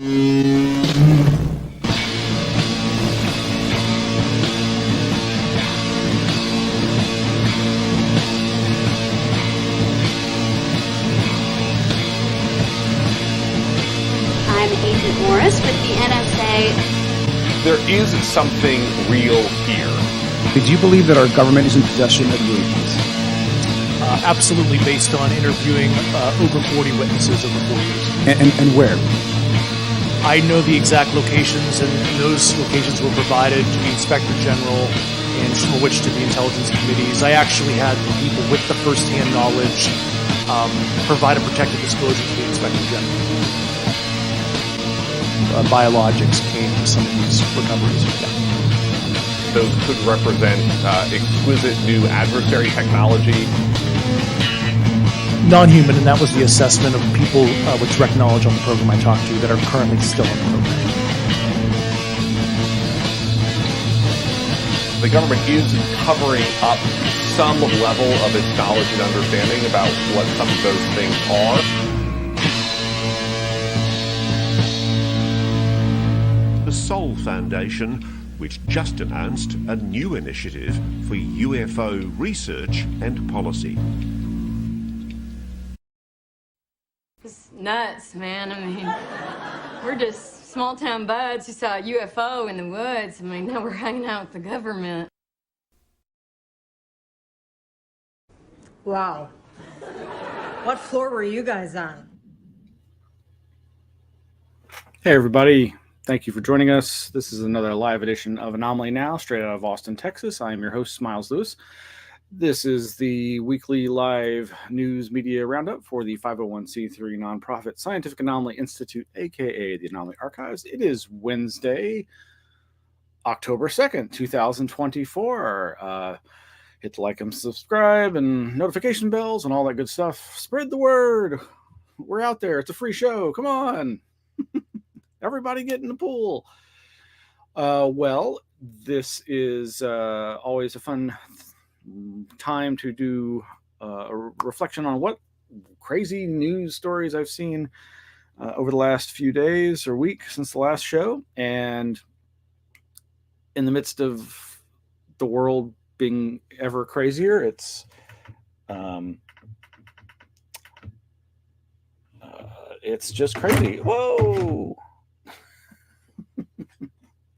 Agent Morris with the NSA. There is something real here. Did you believe that our government is in possession of UAPs? Absolutely, based on interviewing over 40 witnesses over 4 years. And where? I know the exact locations, and those locations were provided to the Inspector General and some of which to the intelligence committees. I actually had the people with the first-hand knowledge provide a protected disclosure to the Inspector General. Biologics came to some of these recoveries. Yeah. Those could represent exquisite new adversary technology. Non-human, and that was the assessment of people with direct knowledge on the program I talked to that are currently still on the program. The government is covering up some level of its knowledge and understanding about what some of those things are. The Sol Foundation, which just announced a new initiative for UFO research and policy. It's nuts, man. I mean, we're just small-town buds who saw a UFO in the woods. I mean, now we're hanging out with the government. Wow. What floor were you guys on? Hey, everybody. Thank you for joining us. This is another live edition of Anomaly Now, straight out of Austin, Texas. I am your host, Miles Lewis. This is the weekly live news media roundup for the 501c3 nonprofit Scientific Anomaly Institute, aka the Anomaly Archives. It is Wednesday, October 2nd, 2024. Hit the like and subscribe and notification bells and all that good stuff. Spread the word. We're out there. It's a free show. Come on. Everybody get in the pool. Well, this is always a fun time to do a reflection on what crazy news stories I've seen over the last few days or week since the last show. And in the midst of the world being ever crazier, it's just crazy. Whoa.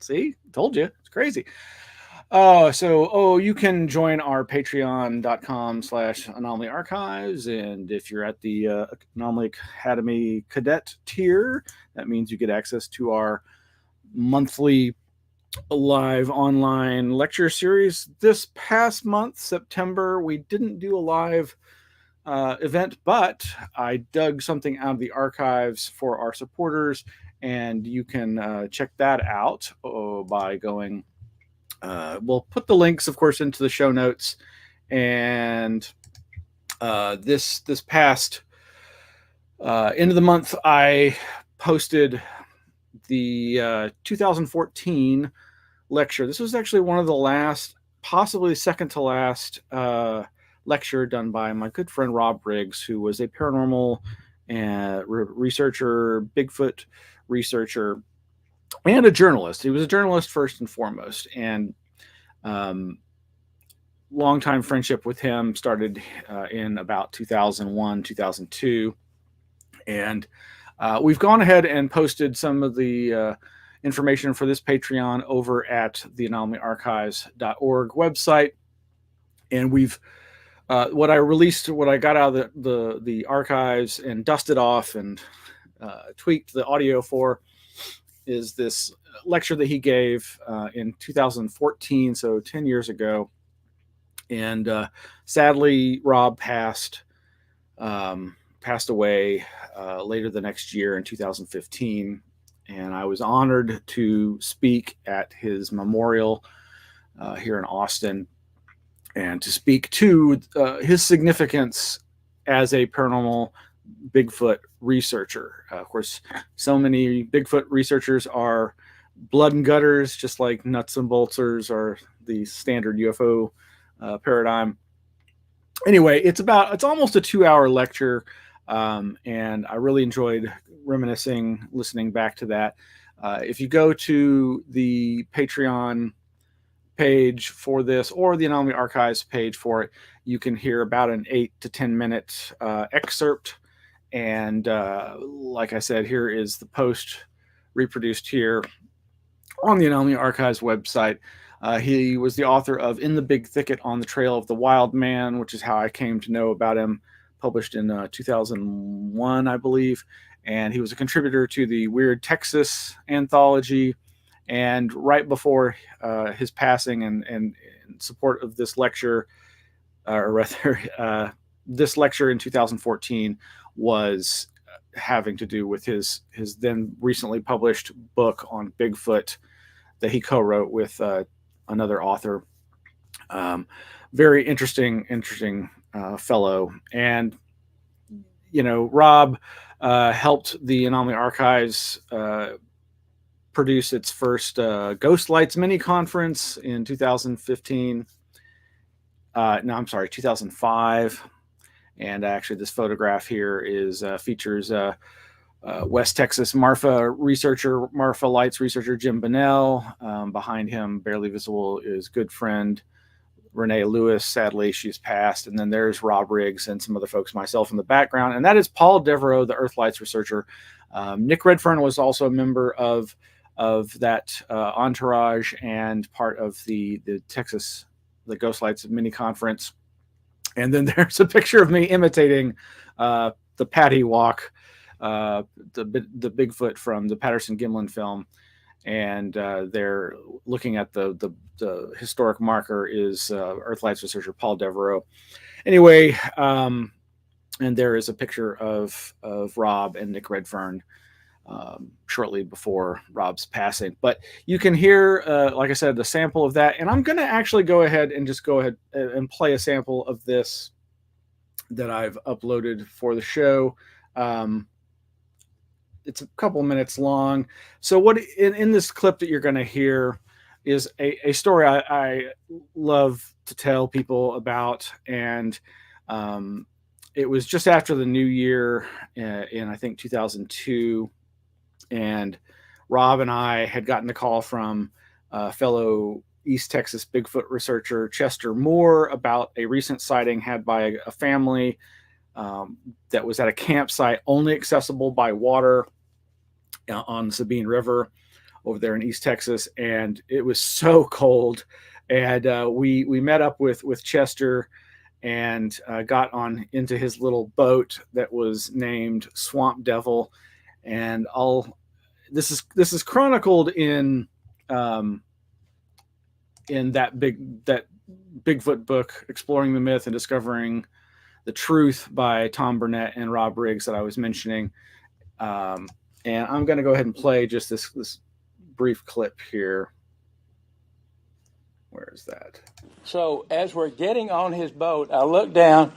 See, told you, it's crazy. You can join our patreon.com/Anomaly Archives. And if you're at the Anomaly Academy Cadet tier, that means you get access to our monthly live online lecture series. This past month, September, we didn't do a live event, but I dug something out of the archives for our supporters, and you can check that out by going. We'll put the links, of course, into the show notes. And this past end of the month, I posted the 2014 lecture. This was actually one of the last, possibly second to last lecture done by my good friend Rob Briggs, who was a paranormal researcher, Bigfoot researcher, and a journalist. He was a journalist first and foremost, and longtime friendship with him started in about 2001, 2002, and we've gone ahead and posted some of the information for this Patreon over at the anomalyarchives.org website, and we've what I got out of the archives and dusted off and tweaked the audio for is this lecture that he gave in 2014, so 10 years ago. And sadly, Rob passed away later the next year in 2015. And I was honored to speak at his memorial here in Austin and to speak to his significance as a paranormal Bigfoot researcher. Of course, so many Bigfoot researchers are blood and gutters, just like nuts and bolters are the standard UFO paradigm. Anyway, it's almost a 2-hour lecture. And I really enjoyed reminiscing, listening back to that. If you go to the Patreon page for this or the Anomaly Archives page for it, you can hear about an 8 to 10 minute excerpt. And like I said, here is the post reproduced here on the Anomaly Archives website. He was the author of In the Big Thicket on the Trail of the Wild Man, which is how I came to know about him, published in 2001, I believe. And he was a contributor to the Weird Texas anthology. And right before his passing and in support of this lecture, or rather, this lecture in 2014 was having to do with his then recently published book on Bigfoot that he co-wrote with another author. Very interesting fellow. And, Rob helped the Anomaly Archives produce its first Ghost Lights mini conference in 2015. 2005. And actually, this photograph here is features West Texas Marfa Lights researcher Jim Bunnell. Behind him, barely visible, is good friend Renee Lewis. Sadly, she's passed. And then there's Rob Riggs and some other folks, myself in the background. And that is Paul Devereaux, the Earth Lights researcher. Nick Redfern was also a member of that entourage and part of the Ghost Lights mini conference. And then there's a picture of me imitating the Patty Walk, the Bigfoot from the Patterson Gimlin film. And they're looking at the historic marker is Earth Lights researcher Paul Devereaux. Anyway, and there is a picture of Rob and Nick Redfern shortly before Rob's passing. But you can hear, like I said, the sample of that. And I'm going to actually go ahead and play a sample of this that I've uploaded for the show. It's a couple minutes long. So what in this clip that you're going to hear is a story I love to tell people about. And it was just after the new year in I think 2002. And Rob and I had gotten a call from fellow East Texas Bigfoot researcher Chester Moore about a recent sighting had by a family that was at a campsite only accessible by water on the Sabine River over there in East Texas. And it was so cold. And we met up with Chester and got on into his little boat that was named Swamp Devil. And this is chronicled in that Bigfoot book, Exploring the Myth and Discovering the Truth by Tom Burnett and Rob Riggs that I was mentioning. And I'm going to go ahead and play just this brief clip here. Where is that? So as we're getting on his boat, I looked down,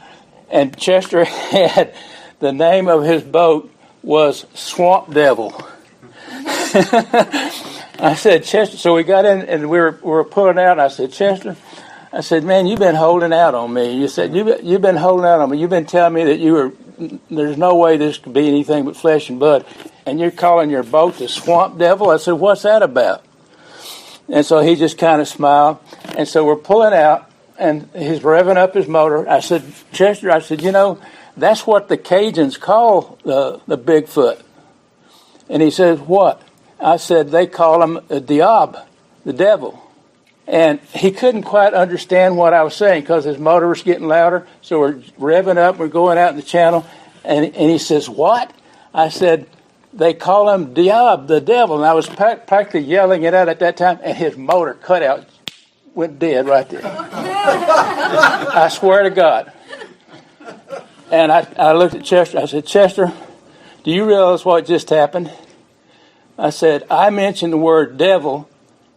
and Chester had the name of his boat was Swamp Devil. I said, Chester, so we got in and we were pulling out, and I said, Chester, I said, man, you've been holding out on me. You said, you've been holding out on me. You've been telling me that there's no way this could be anything but flesh and blood, and you're calling your boat the Swamp Devil? I said, what's that about? And so he just kind of smiled. And so we're pulling out, and he's revving up his motor. I said, Chester, that's what the Cajuns call the Bigfoot. And he says, what? I said, they call him a diab, the devil. And he couldn't quite understand what I was saying because his motor was getting louder. So we're revving up, we're going out in the channel. And he says, what? I said, they call him diab, the devil. And I was practically yelling it out at that time, and his motor cut out, went dead right there. I swear to God. And I looked at Chester. I said, Chester, do you realize what just happened? I said, I mentioned the word devil,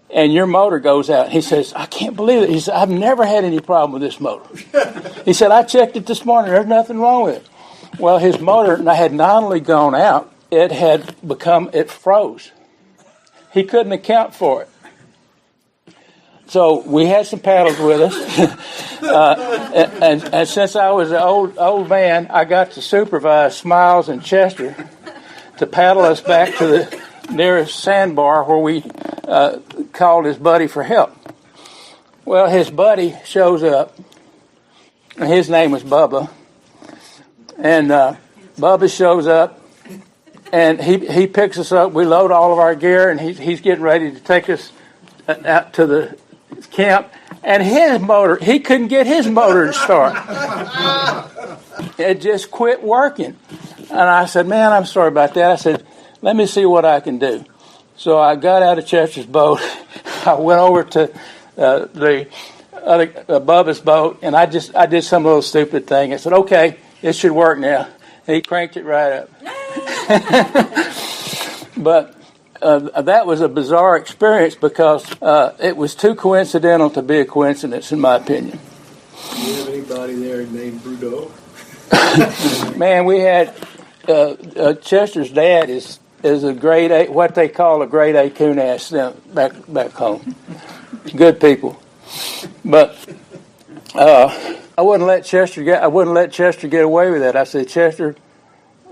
and your motor goes out. He says, I can't believe it. He said, I've never had any problem with this motor. He said, I checked it this morning. There's nothing wrong with it. Well, his motor had not only gone out, it froze. He couldn't account for it. So we had some paddles with us, and since I was an old man, I got to supervise Smiles and Chester to paddle us back to the nearest sandbar where we called his buddy for help. Well, his buddy shows up, and his name was Bubba, and Bubba shows up, and he picks us up. We load all of our gear, and he's getting ready to take us out to the camp, and he couldn't get his motor to start. It just quit working. And I said, man, I'm sorry about that. I said, let me see what I can do. So I got out of Chester's boat. I went over to the other Bubba's boat, and I did some little stupid thing. I said, okay, it should work now. And he cranked it right up. But that was a bizarre experience because it was too coincidental to be a coincidence, in my opinion. Do you have anybody there named Brudeau? Man, we had Chester's dad is a grade A, what they call a grade A coon-ass back home. Good people, but I wouldn't let Chester get away with that. I said, Chester,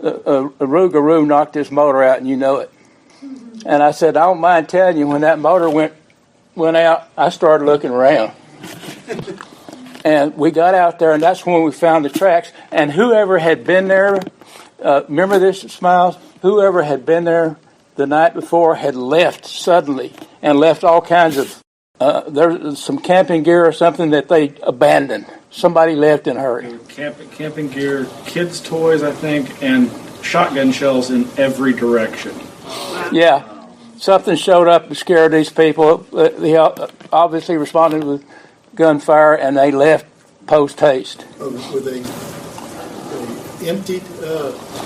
a Rougarou knocked this motor out, and you know it. And I said, I don't mind telling you, when that motor went out, I started looking around. And we got out there, and that's when we found the tracks. And whoever had been there, remember this, Smiles? Whoever had been there the night before had left suddenly and left all kinds of, there's some camping gear or something that they abandoned. Somebody left in a hurry. Camping gear, kids' toys, I think, and shotgun shells in every direction. Yeah. Something showed up and scared these people. They obviously responded with gunfire, and they left post haste. Were they emptied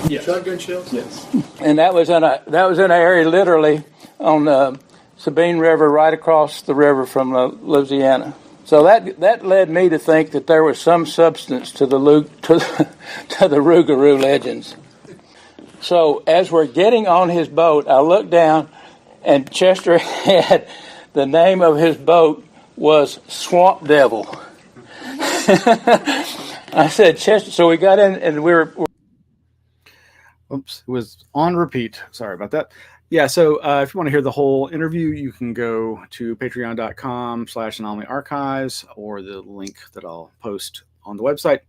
Yes. shotgun shells? Yes. And that was in an area literally on the Sabine River, right across the river from Louisiana. So that led me to think that there was some substance to the Rougarou legends. So as we're getting on his boat, I looked down, and Chester had the name of his boat was Swamp Devil. I said, Chester, so we got in, and we were... Oops, it was on repeat. Sorry about that. Yeah, so if you want to hear the whole interview, you can go to patreon.com/Anomaly Archives, or the link that I'll post on the website.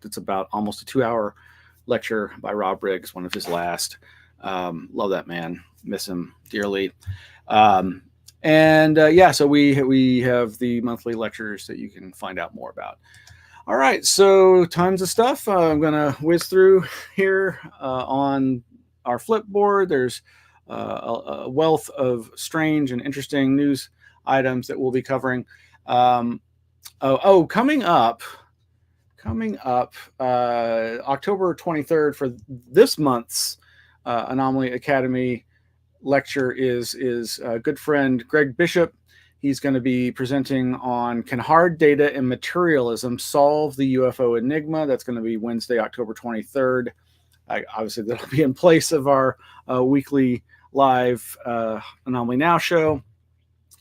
It's about almost a 2-hour lecture by Rob Briggs, one of his last. Love that man. Miss him dearly. So we have the monthly lectures that you can find out more about. All right, so tons of stuff. I'm going to whiz through here on our Flipboard. There's a wealth of strange and interesting news items that we'll be covering. Coming up, October 23rd for this month's Anomaly Academy lecture is good friend Greg Bishop. He's going to be presenting on Can Hard Data and Materialism Solve the UFO Enigma? That's going to be Wednesday, October 23rd. Obviously, that'll be in place of our weekly live Anomaly-NOW show.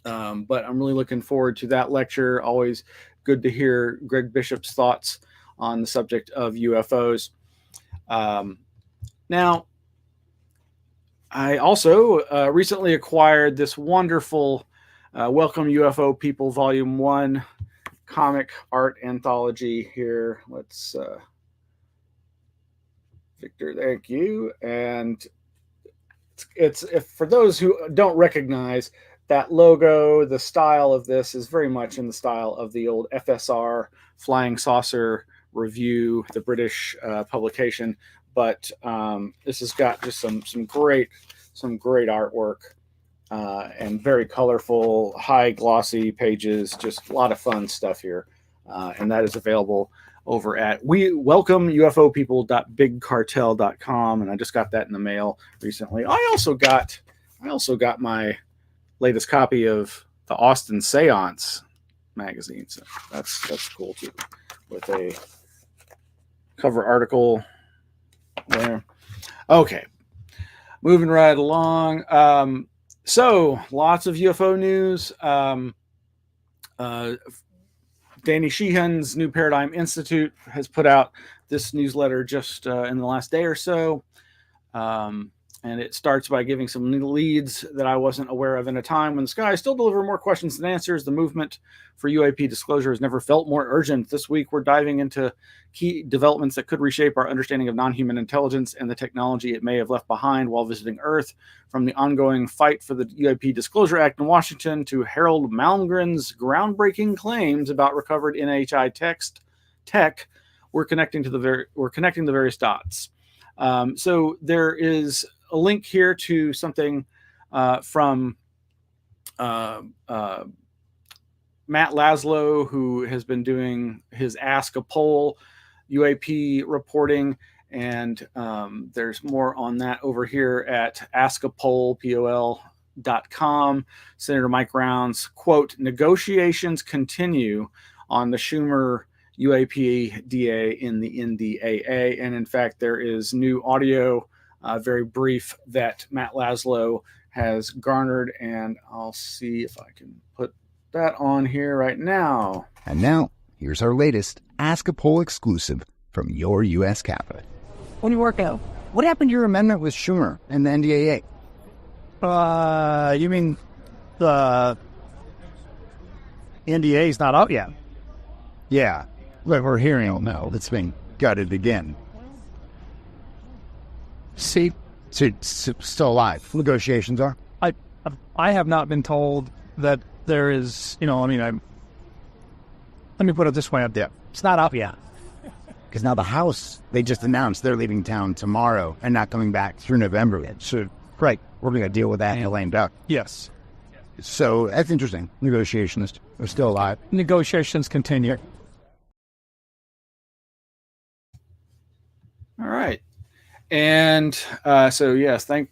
But I'm really looking forward to that lecture. Always good to hear Greg Bishop's thoughts on the subject of UFOs. Now, I also recently acquired this wonderful Welcome UFO People Volume 1 comic art anthology here. Let's, Victor, thank you. And it's for those who don't recognize that logo, the style of this is very much in the style of the old FSR Flying Saucer Review, the British publication. But this has got just some great artwork and very colorful, high glossy pages. Just a lot of fun stuff here, and that is available over at welcomeUFOpeople.bigcartel.com. And I just got that in the mail recently. I also got my latest copy of the Austin Seance magazine, so that's cool too, with a cover article there. Okay, moving right along. So lots of UFO news. Danny Sheehan's New Paradigm Institute has put out this newsletter just in the last day or so. And it starts by giving some new leads that I wasn't aware of in a time when the skies still deliver more questions than answers. The movement for UAP disclosure has never felt more urgent. This week, we're diving into key developments that could reshape our understanding of non-human intelligence and the technology it may have left behind while visiting Earth, from the ongoing fight for the UAP Disclosure Act in Washington to Harold Malmgren's groundbreaking claims about recovered NHI tech. We're connecting the various dots. So there is a link here to something from Matt Laszlo, who has been doing his Ask a Poll UAP reporting. And there's more on that over here at askapoll.com. Senator Mike Rounds, quote, negotiations continue on the Schumer UAP DA in the NDAA. And in fact, there is new audio, very brief, that Matt Laszlo has garnered. And I'll see if I can put that on here right now. And now, here's our latest Ask a Poll exclusive from your U.S. Capitol. When you work out. What happened to your amendment with Schumer and the NDAA? You mean the NDA's not out yet? Yeah, but we're hearing now it's been gutted again. See, it's still alive. Negotiations are? I have not been told that there is, let me put it this way. Yeah. It's not up yet. Because now the House, they just announced they're leaving town tomorrow and not coming back through November. So, right, we're going to deal with that in a lame duck. Yes. So that's interesting. Negotiations are still alive. Negotiations continue. All right. And so, yes, thank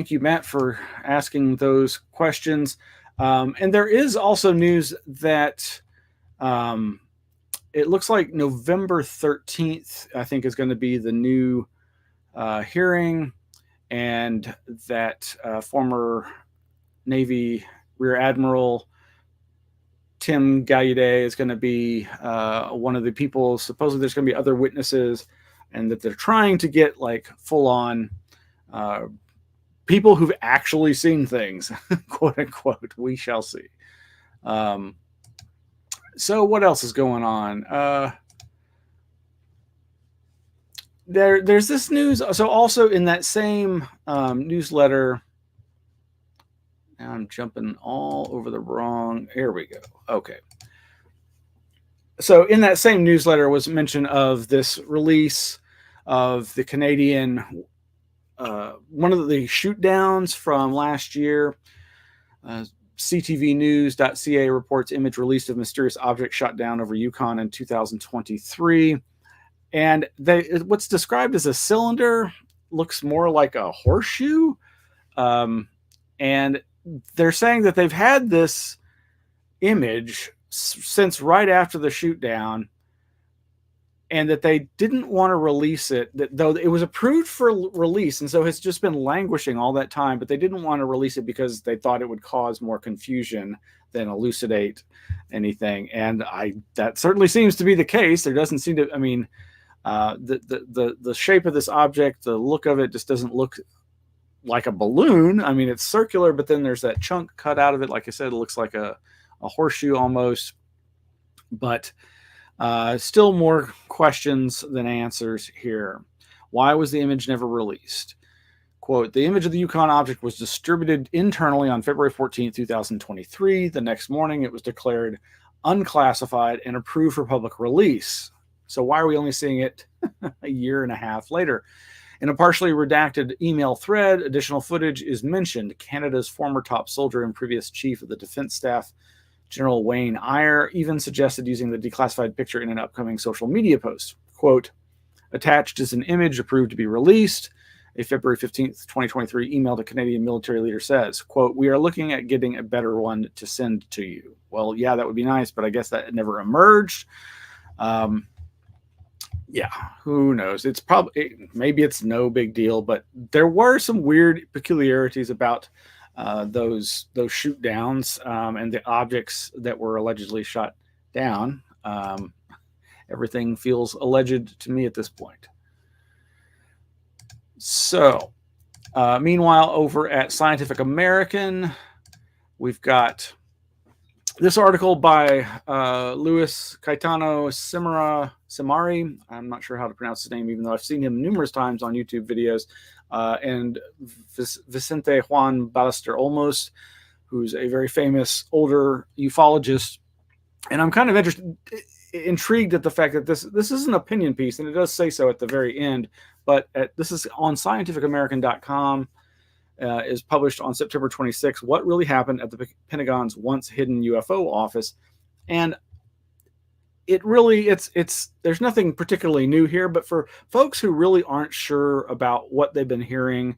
you, Matt, for asking those questions. And there is also news that it looks like November 13th, I think, is going to be the new hearing, and that former Navy Rear Admiral Tim Gallaudet is going to be one of the people. Supposedly there's going to be other witnesses, and that they're trying to get like full-on people who've actually seen things, quote unquote. We shall see. So what else is going on? There's this news. So also in that same newsletter, I'm jumping all over the wrong. Here we go. Okay. So in that same newsletter was mention of this release of the Canadian, one of the shoot downs from last year. CTVnews.ca reports image released of mysterious object shot down over Yukon in 2023. And what's described as a cylinder looks more like a horseshoe. And they're saying that they've had this image since right after the shoot down, and that they didn't want to release it, though it was approved for release, and so it's just been languishing all that time, but they didn't want to release it because they thought it would cause more confusion than elucidate anything. And that certainly seems to be the case. There doesn't seem to, the shape of this object, the look of it just doesn't look like a balloon. I mean, it's circular, but then there's that chunk cut out of it. Like I said, it looks like a horseshoe almost, but still more questions than answers here. Why was the image never released? Quote, the image of the Yukon object was distributed internally on February 14, 2023. The next morning, it was declared unclassified and approved for public release. So why are we only seeing it a year and a half later? In a partially redacted email thread, additional footage is mentioned. Canada's former top soldier and previous chief of the defense staff, General Wayne Eyre, even suggested using the declassified picture in an upcoming social media post. Quote, attached is an image approved to be released. A February 15th, 2023 email to Canadian military leader says, quote, we are looking at getting a better one to send to you. Well, yeah, that would be nice, but I guess that never emerged. Yeah, who knows? It's probably, maybe it's no big deal, but there were some weird peculiarities about those shoot downs and the objects that were allegedly shot down. Everything feels alleged to me at this point. So, meanwhile, over at Scientific American, we've got this article by Luis Caetano Simari. I'm not sure how to pronounce his name, even though I've seen him numerous times on YouTube videos. And Vicente Juan Ballester Olmos, who's a very famous older ufologist. And I'm kind of intrigued at the fact that this is an opinion piece, and it does say so at the very end. But this is on scientificamerican.com. Is published on September 26. What really happened at the Pentagon's once hidden UFO office? And it really, there's nothing particularly new here, but for folks who really aren't sure about what they've been hearing,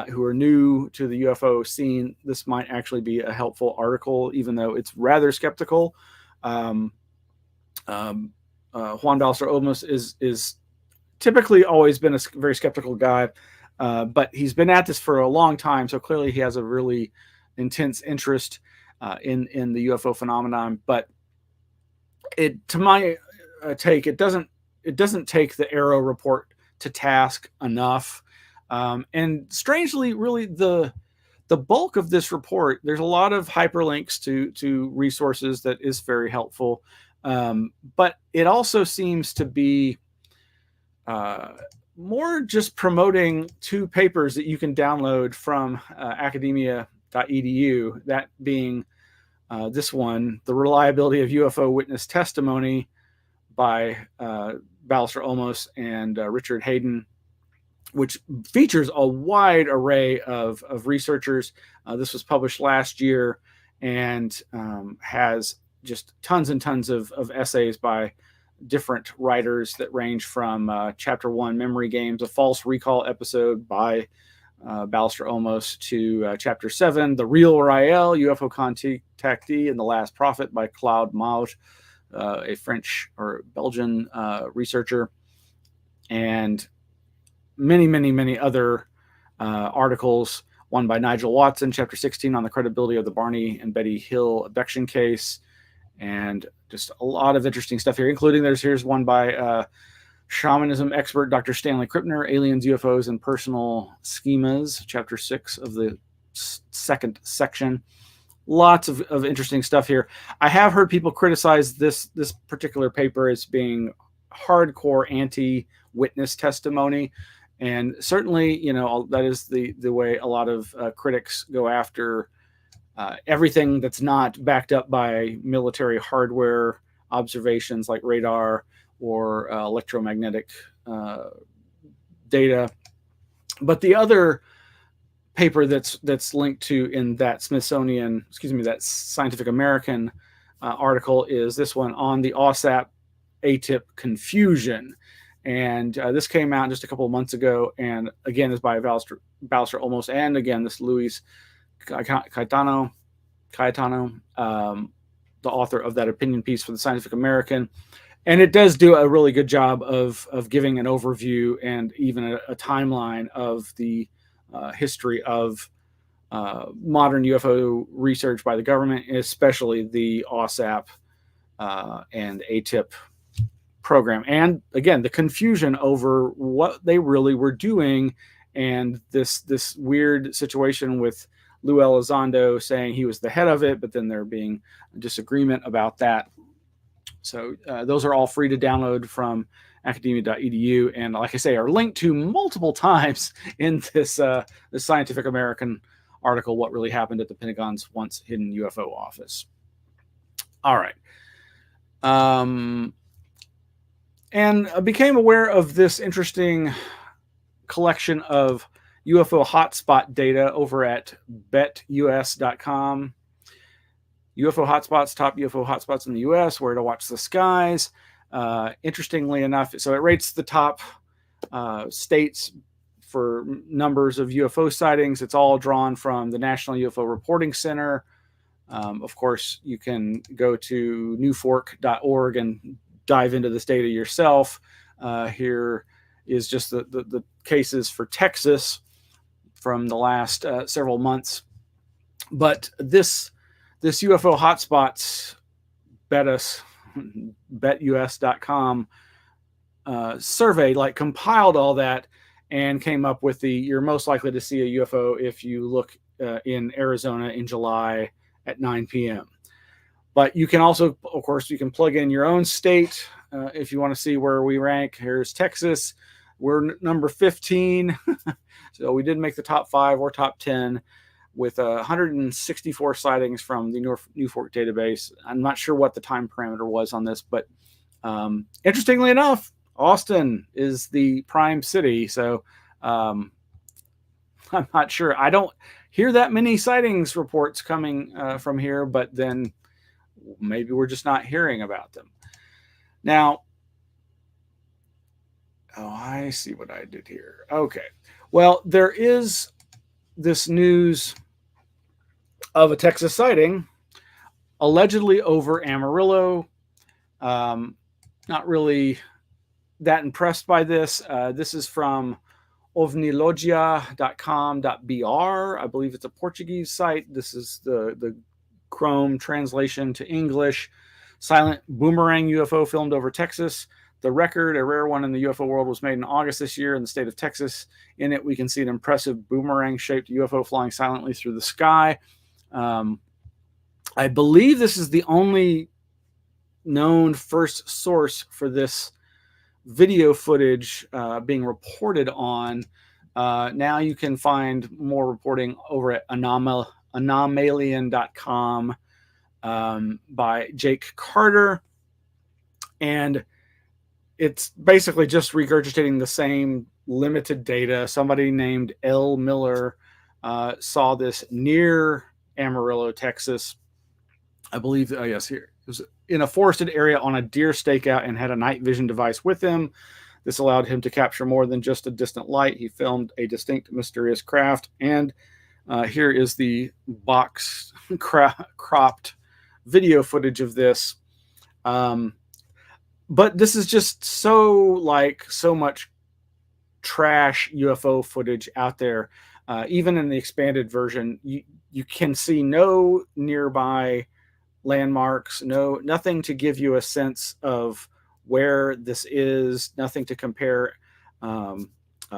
who are new to the UFO scene, this might actually be a helpful article, even though it's rather skeptical. Juan Ballester Olmos is typically always been a very skeptical guy. But he's been at this for a long time, so clearly he has a really intense interest in the UFO phenomenon. But to my take, it doesn't take the Arrow report to task enough. And strangely, really the bulk of this report, there's a lot of hyperlinks to resources that is very helpful. But it also seems to be more just promoting two papers that you can download from academia.edu, that being this one, The Reliability of UFO Witness Testimony by Ballester Olmos and Richard Hayden, which features a wide array of researchers. This was published last year and has just tons and tons of essays by different writers that range from Chapter 1, Memory Games, a false recall episode by Ballester Olmos, to Chapter 7, The Real Rael, UFO Contactee and the Last Prophet by Claude Mauge, a French or Belgian researcher, and many, many, many other articles. One by Nigel Watson, Chapter 16, on the credibility of the Barney and Betty Hill abduction case, and just a lot of interesting stuff here, including here's one by shamanism expert Dr. Stanley Krippner, Aliens, UFOs, and Personal Schemas, Chapter 6 of the second section. Lots of interesting stuff here. I have heard people criticize this particular paper as being hardcore anti-witness testimony, and certainly, that is the way a lot of critics go after everything that's not backed up by military hardware observations like radar or electromagnetic data. But the other paper that's linked to in that that Scientific American article is this one on the OSAP ATIP confusion. And this came out just a couple of months ago, and again is by Ballester Olmos, and again this Luis Caetano, the author of that opinion piece for the Scientific American. And it does do a really good job of giving an overview and even a timeline of the history of modern UFO research by the government, especially the OSAP and ATIP program. And again, the confusion over what they really were doing, and this weird situation with Lou Elizondo saying he was the head of it, but then there being a disagreement about that. So those are all free to download from academia.edu, and like I say, are linked to multiple times in this Scientific American article, What Really Happened at the Pentagon's Once Hidden UFO Office. All right. And I became aware of this interesting collection of UFO hotspot data over at betus.com. UFO hotspots, top UFO hotspots in the US, where to watch the skies. Interestingly enough, so it rates the top states for numbers of UFO sightings. It's all drawn from the National UFO Reporting Center. Of course, you can go to newfork.org and dive into this data yourself. Here is just the cases for Texas from the last several months. But this UFO hotspots betus.com survey like compiled all that and came up with you're most likely to see a UFO if you look in Arizona in July at 9 p.m. But you can also, of course, you can plug in your own state if you want to see where we rank. Here's Texas. We're number 15. So we did make the top 5 or top 10 with 164 sightings from the New Fork database. I'm not sure what the time parameter was on this, but interestingly enough, Austin is the prime city. So I'm not sure. I don't hear that many sightings reports coming from here, but then maybe we're just not hearing about them. Now, I see what I did here. Okay. Well, there is this news of a Texas sighting allegedly over Amarillo. Not really that impressed by this. This is from ovnilogia.com.br. I believe it's a Portuguese site. This is the Chrome translation to English. Silent boomerang UFO filmed over Texas. The record, a rare one in the UFO world, was made in August this year in the state of Texas. In it, we can see an impressive boomerang-shaped UFO flying silently through the sky. I believe this is the only known first source for this video footage being reported on. Now you can find more reporting over at Anomaly.com by Jake Carter. And it's basically just regurgitating the same limited data. Somebody named L. Miller saw this near Amarillo, Texas. I believe, yes, here. It was in a forested area on a deer stakeout and had a night vision device with him. This allowed him to capture more than just a distant light. He filmed a distinct, mysterious craft. And here is the box cropped video footage of this. But this is just so much trash UFO footage out there. Even in the expanded version, you can see no nearby landmarks, nothing to give you a sense of where this is, nothing to compare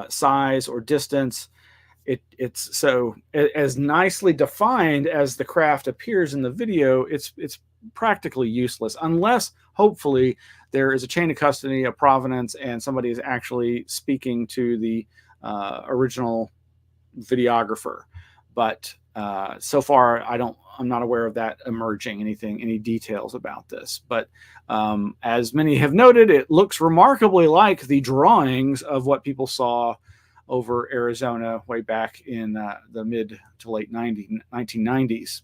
size or distance. It's so as nicely defined as the craft appears in the video. It's practically useless unless hopefully there is a chain of custody, a provenance, and somebody is actually speaking to the original videographer. But so far, I'm not aware of that emerging any details about this. But as many have noted, it looks remarkably like the drawings of what people saw over Arizona way back in the mid to late 1990s.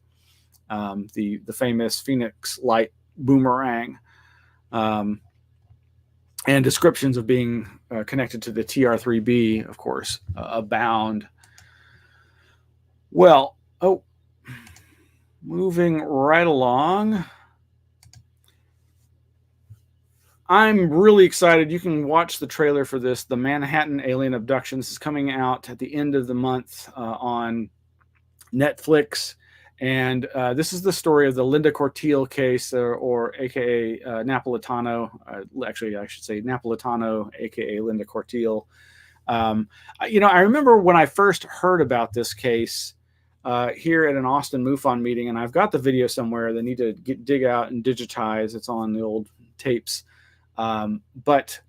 The famous Phoenix Light boomerang, and descriptions of being connected to the TR-3B, of course, abound. Well, moving right along. I'm really excited. You can watch the trailer for this. The Manhattan Alien Abductions is coming out at the end of the month on Netflix. And this is the story of the Linda Cortile case, or AKA Napolitano. Actually, I should say Napolitano, AKA Linda Cortile. I remember when I first heard about this case here at an Austin MUFON meeting, and I've got the video somewhere. They need to dig out and digitize. It's on the old tapes. But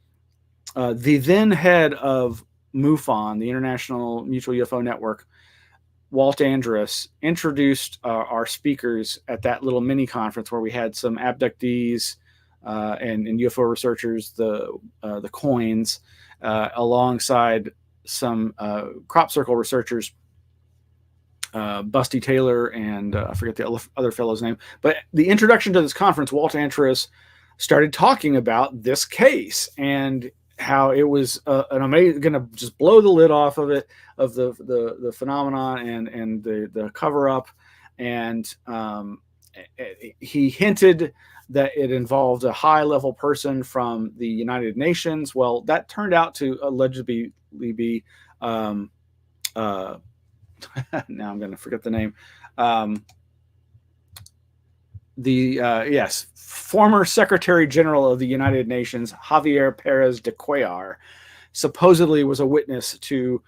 the then head of MUFON, the International Mutual UFO Network, Walt Andrus, introduced our speakers at that little mini conference where we had some abductees and UFO researchers, the coins, alongside some crop circle researchers, Busty Taylor and I forget the other fellow's name. But the introduction to this conference, Walt Andrus started talking about this case and how it was an amazing, going to just blow the lid off of it, of the phenomenon and the cover up. And he hinted that it involved a high level person from the United Nations. Well, that turned out to allegedly be now I'm going to forget the name. Yes, former Secretary General of the United Nations, Javier Perez de Cuellar, supposedly was a witness to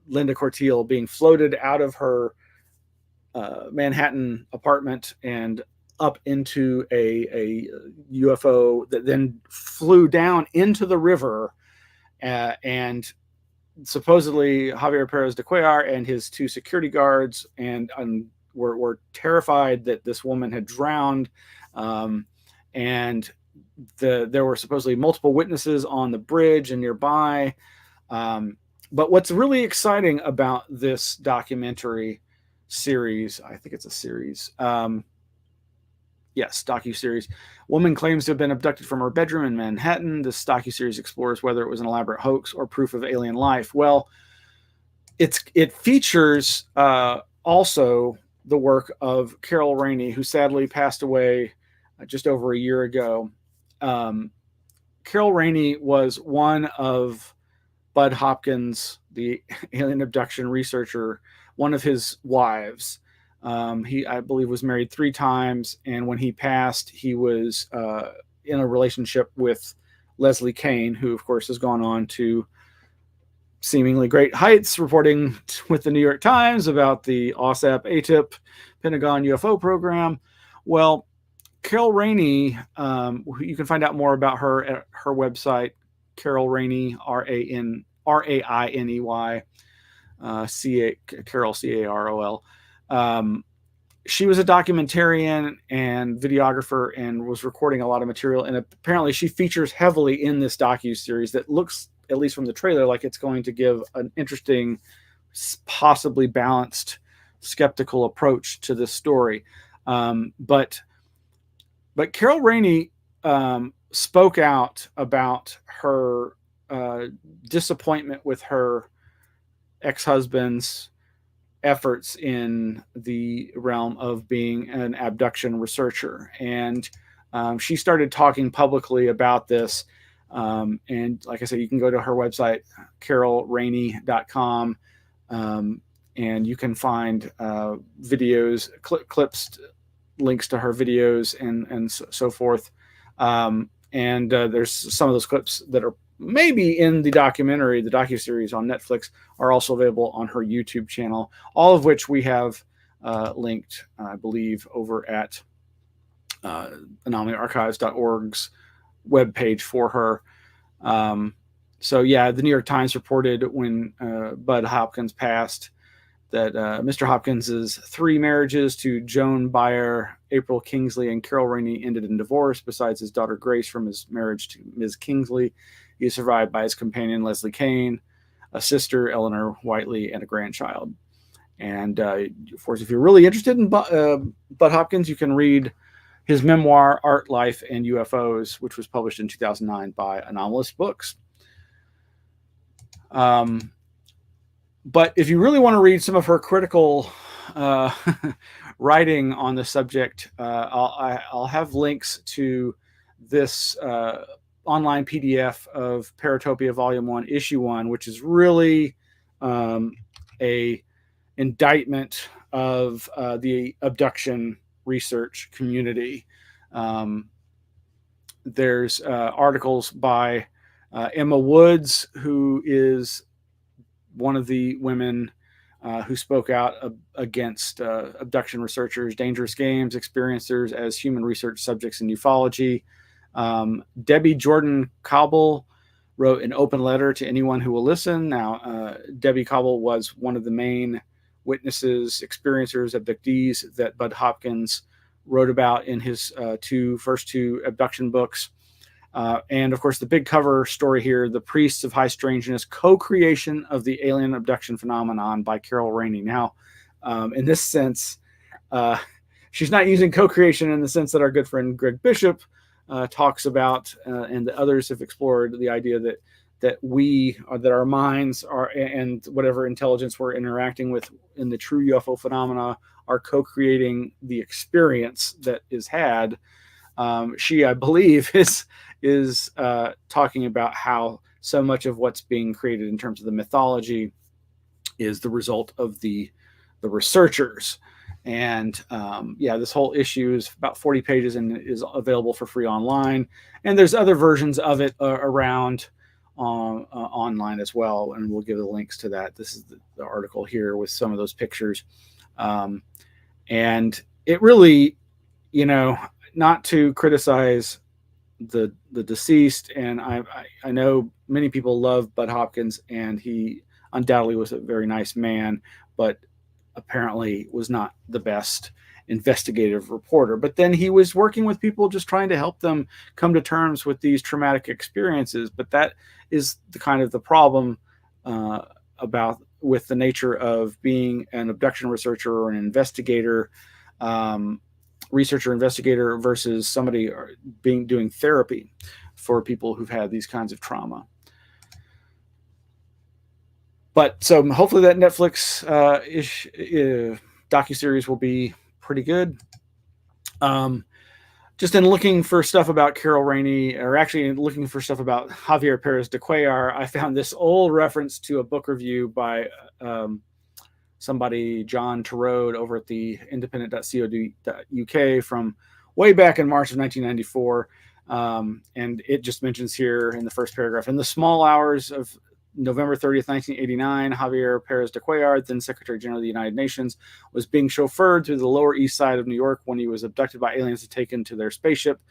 Linda Cortiel being floated out of her Manhattan apartment and up into a UFO that then flew down into the river. And supposedly Javier Perez de Cuellar and his two security guards were terrified that this woman had drowned. And there were supposedly multiple witnesses on the bridge and nearby. But what's really exciting about this documentary series, I think it's a series, yes, docuseries. Woman claims to have been abducted from her bedroom in Manhattan. This docuseries explores whether it was an elaborate hoax or proof of alien life. Well, it features also the work of Carol Rainey, who sadly passed away just over a year ago. Carol Rainey was one of Bud Hopkins, the alien abduction researcher, one of his wives. He, I believe, was married 3 times, and when he passed, he was in a relationship with Leslie Kean, who, of course, has gone on to seemingly great heights, reporting with the New York Times about the OSAP ATIP Pentagon UFO program. Well, Carol Rainey, you can find out more about her at her website, Carol Rainey, Rainey, Carol, Carol. She was a documentarian and videographer and was recording a lot of material. And apparently she features heavily in this docuseries that looks, at least from the trailer, like it's going to give an interesting, possibly balanced, skeptical approach to this story. But Carol Rainey spoke out about her disappointment with her ex-husband's efforts in the realm of being an abduction researcher. And she started talking publicly about this. And like I said, you can go to her website, carolrainey.com, and you can find videos, clips, links to her videos and so forth. There's some of those clips that are maybe in the documentary, the docuseries on Netflix, are also available on her YouTube channel, all of which we have linked, I believe, over at Anomalyarchives.org's webpage for her. So yeah, the New York Times reported when Bud Hopkins passed that Mr. Hopkins's 3 marriages to Joan Byer, April Kingsley, and Carol Rainey ended in divorce. Besides his daughter Grace from his marriage to Ms. Kingsley, he is survived by his companion Leslie Kean, a sister Eleanor Whiteley, and a grandchild. And of course, if you're really interested in Bud Hopkins, you can read his memoir Art, Life, and UFOs, which was published in 2009 by Anomalous Books. But if you really want to read some of her critical writing on the subject, I'll have links to this online PDF of Paratopia Volume 1, Issue 1, which is really a indictment of the abduction research community. There's articles by Emma Woods, who is one of the women who spoke out against abduction researchers, dangerous games, experiencers as human research subjects in ufology. Debbie Jordan Cobble wrote an open letter to anyone who will listen. Now, Debbie Cobble was one of the main witnesses, experiencers, abductees that Bud Hopkins wrote about in his first two abduction books. And of course, the big cover story here, The Priests of High Strangeness, Co-Creation of the Alien Abduction Phenomenon by Carol Rainey. Now, in this sense, she's not using co-creation in the sense that our good friend Greg Bishop talks about, and the others have explored the idea that our minds are, and whatever intelligence we're interacting with in the true UFO phenomena, are co-creating the experience that is had. She, I believe, is talking about how so much of what's being created in terms of the mythology is the result of the researchers. And this whole issue is about 40 pages and is available for free online. And there's other versions of it around online as well. And we'll give the links to that. This is the article here with some of those pictures. And it really, not to criticize the deceased. And I know many people love Bud Hopkins, and he undoubtedly was a very nice man, but apparently was not the best investigative reporter. But then he was working with people, just trying to help them come to terms with these traumatic experiences. But that is the kind of the problem with the nature of being an abduction researcher or an investigator, researcher investigator, versus somebody doing therapy for people who've had these kinds of trauma. But so hopefully that Netflix docuseries will be pretty good. Just in looking for stuff about Carol Rainey, or actually looking for stuff about Javier Perez de Cuellar, I found this old reference to a book review by somebody, John Terode, over at the independent.co.uk from way back in March of 1994. And it just mentions here in the first paragraph, in the small hours of November 30th, 1989, Javier Perez de Cuellar, then Secretary General of the United Nations, was being chauffeured through the Lower East Side of New York when he was abducted by aliens and taken to their spaceship.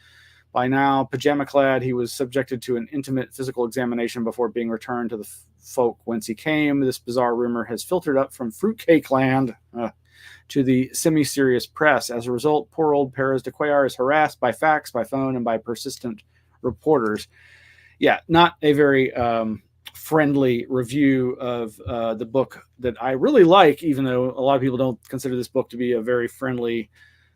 By now, pajama-clad, he was subjected to an intimate physical examination before being returned to the folk whence he came. This bizarre rumor has filtered up from fruitcake land to the semi-serious press. As a result, poor old Perez de Cuellar is harassed by fax, by phone, and by persistent reporters. Yeah, not a very friendly review of the book that I really like, even though a lot of people don't consider this book to be a very friendly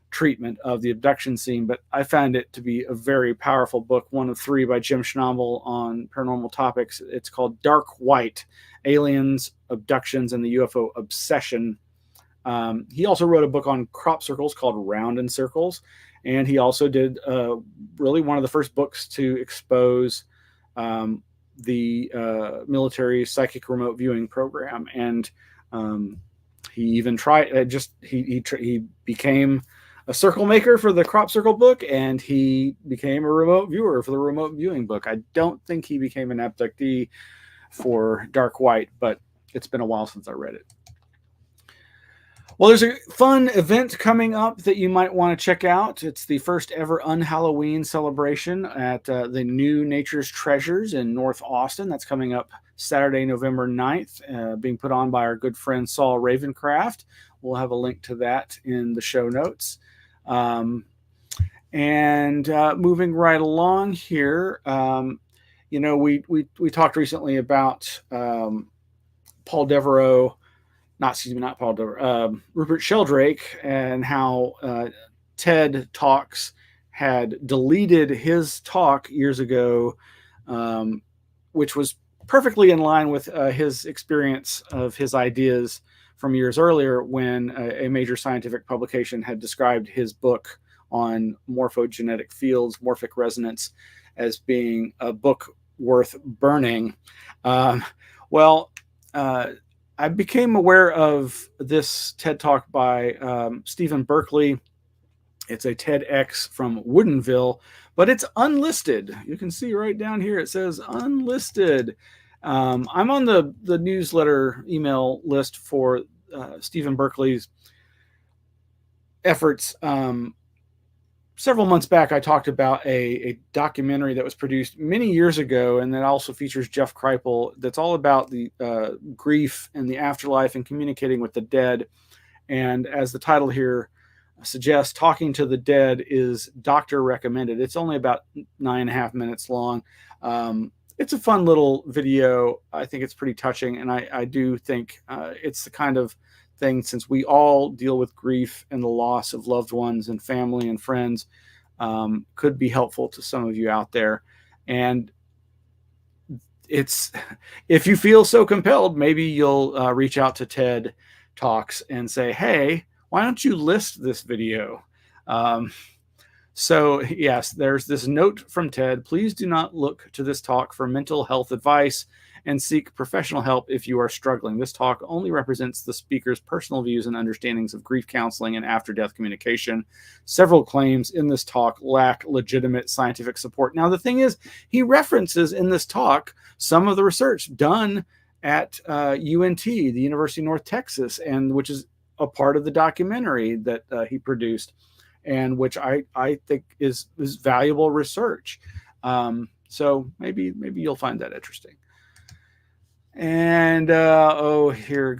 treatment of the abduction scene. But I found it to be a very powerful book, one of 3 by Jim Schnabel on paranormal topics. It's called Dark White: Aliens, Abductions, and the UFO Obsession. He also wrote a book on crop circles called Round and Circles. And he also did really one of the first books to expose the military psychic remote viewing program. And he even tried, he became a circle maker for the crop circle book, and he became a remote viewer for the remote viewing book. I don't think he became an abductee for Dark White, but it's been a while since I read it. Well, there's a fun event coming up that you might want to check out. It's the first ever Un-Halloween celebration at the new Nature's Treasures in North Austin. That's coming up Saturday, November 9th, being put on by our good friend Saul Ravencraft. We'll have a link to that in the show notes. And moving right along here, we talked recently about Paul Devereaux. Rupert Sheldrake, and how TED Talks had deleted his talk years ago, which was perfectly in line with his experience of his ideas from years earlier, when a major scientific publication had described his book on morphogenetic fields, morphic resonance, as being a book worth burning. I became aware of this TED Talk by Stephen Berkeley. It's a TEDx from Woodinville, but it's unlisted. You can see right down here, it says unlisted. I'm on the newsletter email list for Stephen Berkeley's efforts. Several months back, I talked about a documentary that was produced many years ago, and that also features Jeff Kripal, that's all about the grief and the afterlife and communicating with the dead. And as the title here suggests, Talking to the Dead is doctor recommended. It's only about 9.5 minutes long. It's a fun little video. I think it's pretty touching, and I do think it's the kind of thing, since we all deal with grief and the loss of loved ones and family and friends, could be helpful to some of you out there. And it's, if you feel so compelled, maybe you'll reach out to TED Talks and say, hey, why don't you list this video? So yes, there's this note from TED: please do not look to this talk for mental health advice, and seek professional help if you are struggling. This talk only represents the speaker's personal views and understandings of grief counseling and after-death communication. Several claims in this talk lack legitimate scientific support. Now, the thing is, he references in this talk some of the research done at UNT, the University of North Texas, and which is a part of the documentary that he produced, and which I think is valuable research. So maybe you'll find that interesting. And here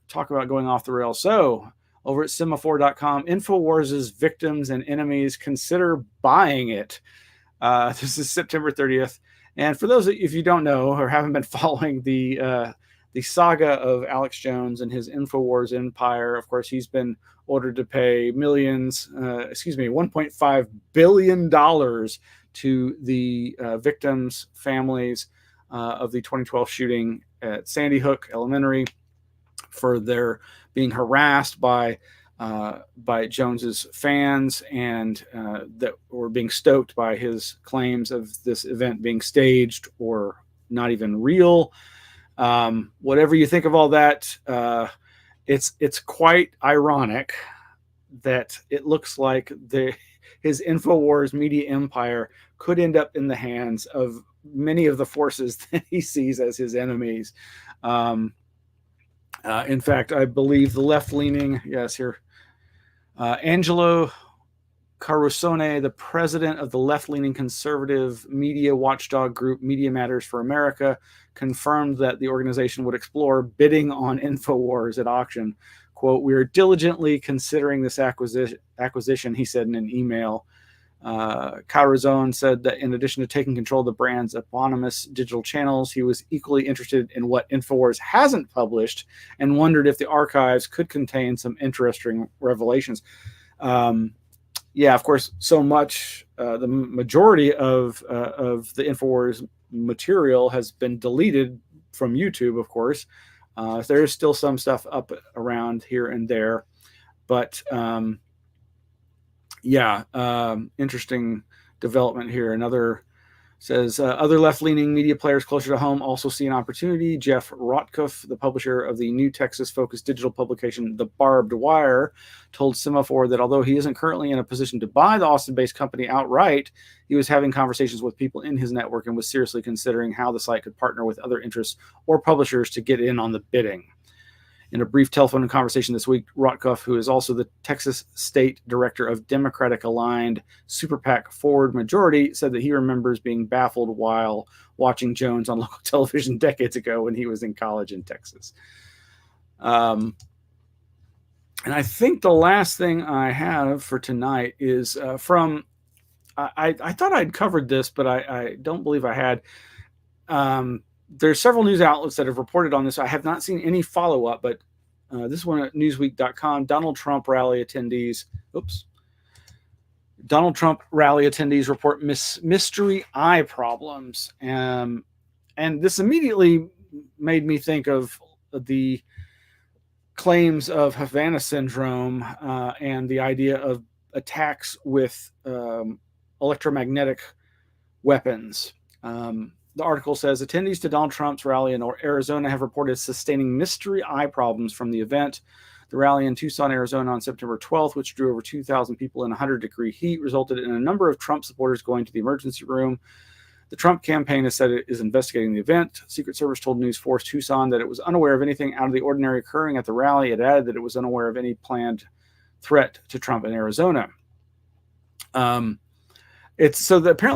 talk about going off the rails. So over at semaphore.com, InfoWars' victims and enemies consider buying it. This is September 30th. And for those if you don't know or haven't been following the saga of Alex Jones and his InfoWars empire, of course, he's been ordered to pay $1.5 billion to the victims' families of the 2012 shooting at Sandy Hook Elementary for their being harassed by Jones's fans and that were being stoked by his claims of this event being staged or not even real. Whatever you think of all that, it's quite ironic that it looks like his InfoWars media empire could end up in the hands of many of the forces that he sees as his enemies. In fact, I believe the left-leaning, Angelo Carusone, the president of the left-leaning conservative media watchdog group Media Matters for America, confirmed that the organization would explore bidding on InfoWars at auction. Quote, "We are diligently considering this acquisition," he said in an email. Carusone said that in addition to taking control of the brand's eponymous digital channels, he was equally interested in what InfoWars hasn't published and wondered if the archives could contain some interesting revelations. Of course, so much, the majority of the InfoWars material has been deleted from YouTube, of course. There's still some stuff up around here and there, but interesting development here. Another says other left-leaning media players closer to home also see an opportunity. Jeff Rotkoff, the publisher of the new Texas-focused digital publication The Barbed Wire, told Semaphore that although he isn't currently in a position to buy the Austin-based company outright, he was having conversations with people in his network and was seriously considering how the site could partner with other interests or publishers to get in on the bidding. In a brief telephone conversation this week, Rotkoff, who is also the Texas State Director of Democratic-aligned Super PAC Forward Majority, said that he remembers being baffled while watching Jones on local television decades ago when he was in college in Texas. And I think the last thing I have for tonight is from I thought I'd covered this, but I don't believe I had. There's several news outlets that have reported on this. I have not seen any follow-up, but this one at Newsweek.com, Donald Trump rally attendees report mystery eye problems. And this immediately made me think of the claims of Havana syndrome and the idea of attacks with electromagnetic weapons. The article says attendees to Donald Trump's rally in Arizona have reported sustaining mystery eye problems from the event. The rally in Tucson, Arizona on September 12th, which drew over 2,000 people in 100-degree heat, resulted in a number of Trump supporters going to the emergency room. The Trump campaign has said it is investigating the event. Secret Service told News Force Tucson that it was unaware of anything out of the ordinary occurring at the rally. It added that it was unaware of any planned threat to Trump in Arizona. Apparently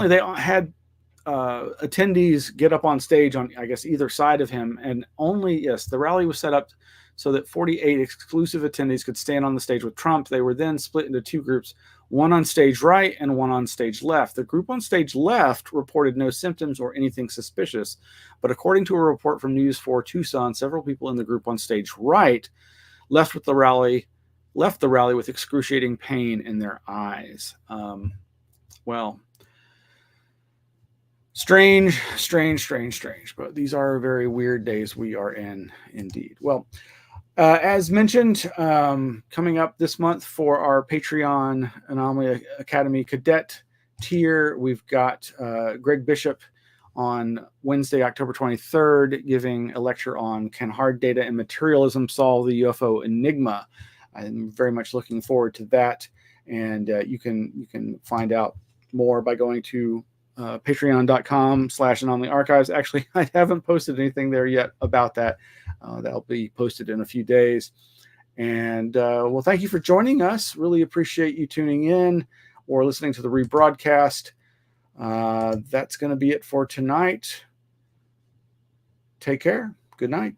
they had attendees get up on stage on, I guess, either side of him, and the rally was set up so that 48 exclusive attendees could stand on the stage with Trump. They were then split into two groups, one on stage right and one on stage left. The group on stage left reported no symptoms or anything suspicious, but according to a report from News 4 Tucson, several people in the group on stage right left the rally with excruciating pain in their eyes. Strange, but these are very weird days we are in indeed. Well, as mentioned, coming up this month for our Patreon Anomaly Academy Cadet tier, we've got Greg Bishop on Wednesday, October 23rd, giving a lecture on Can Hard Data and Materialism Solve the UFO Enigma? I'm very much looking forward to that. And you can find out more by going to patreon.com/Anomaly Archives. Actually, I haven't posted anything there yet about that. That'll be posted in a few days. And well, thank you for joining us. Really appreciate you tuning in or listening to the rebroadcast. That's going to be it for tonight. Take care. Good night.